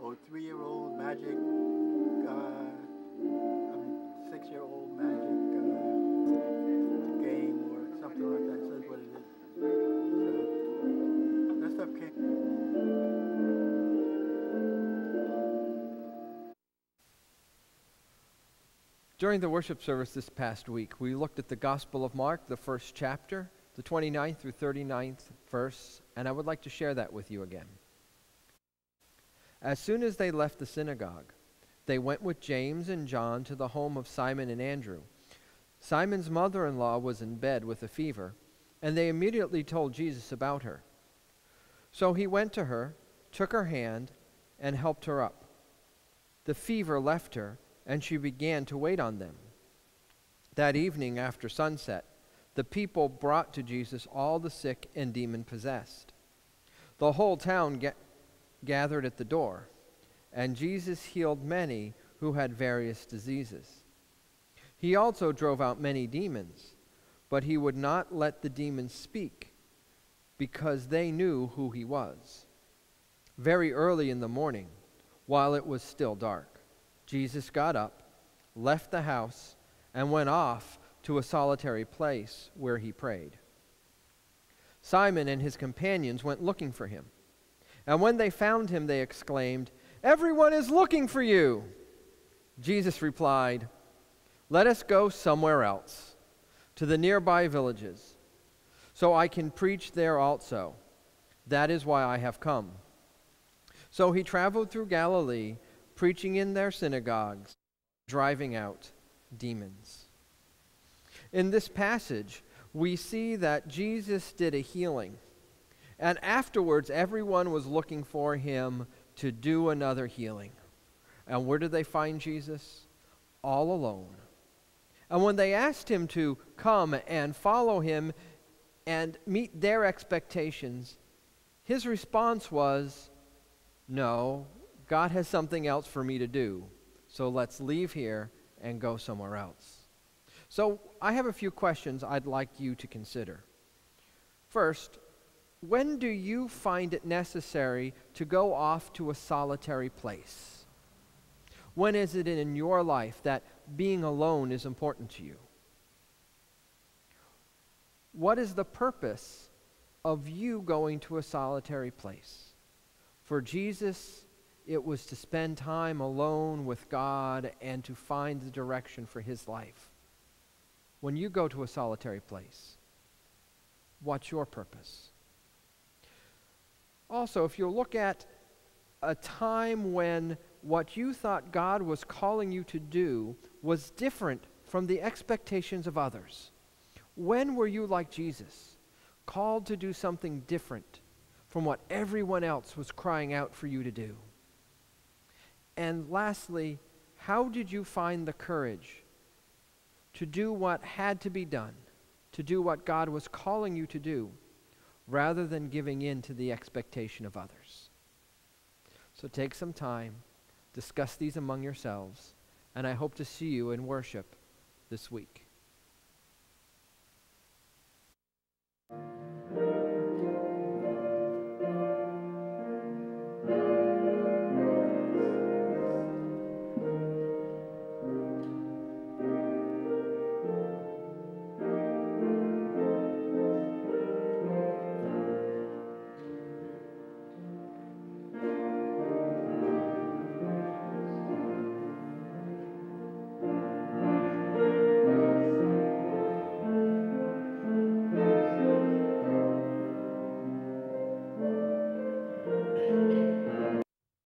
or 3-year-old magic, 6-year-old magic game or something like that. It says what it is. So that stuff came. During the worship service this past week, we looked at the Gospel of Mark, the first chapter, the 29th through 39th verse, and I would like to share that with you again. As soon as they left the synagogue, they went with James and John to the home of Simon and Andrew. Simon's mother-in-law was in bed with a fever, and they immediately told Jesus about her. So he went to her, took her hand, and helped her up. The fever left her, and she began to wait on them. That evening after sunset, the people brought to Jesus all the sick and demon-possessed. The whole town gathered at the door, and Jesus healed many who had various diseases. He also drove out many demons, but he would not let the demons speak, because they knew who he was. Very early in the morning, while it was still dark, Jesus got up, left the house, and went off to a solitary place where he prayed. Simon and his companions went looking for him. And when they found him, they exclaimed, "Everyone is looking for you!" Jesus replied, "Let us go somewhere else, to the nearby villages, so I can preach there also. That is why I have come." So he traveled through Galilee, preaching in their synagogues, driving out demons. In this passage, we see that Jesus did a healing, and afterwards everyone was looking for him to do another healing. And where did they find Jesus? All alone. And when they asked him to come and follow him and meet their expectations, his response was, "No, God has something else for me to do, so let's leave here and go somewhere else." So I have a few questions I'd like you to consider. First, when do you find it necessary to go off to a solitary place? When is it in your life that being alone is important to you? What is the purpose of you going to a solitary place? For Jesus, it was to spend time alone with God and to find the direction for his life. When you go to a solitary place, what's your purpose? Also, if you look at a time when what you thought God was calling you to do was different from the expectations of others, when were you like Jesus, called to do something different from what everyone else was crying out for you to do? And lastly, how did you find the courage to do what had to be done, to do what God was calling you to do, rather than giving in to the expectation of others? So take some time, discuss these among yourselves, and I hope to see you in worship this week.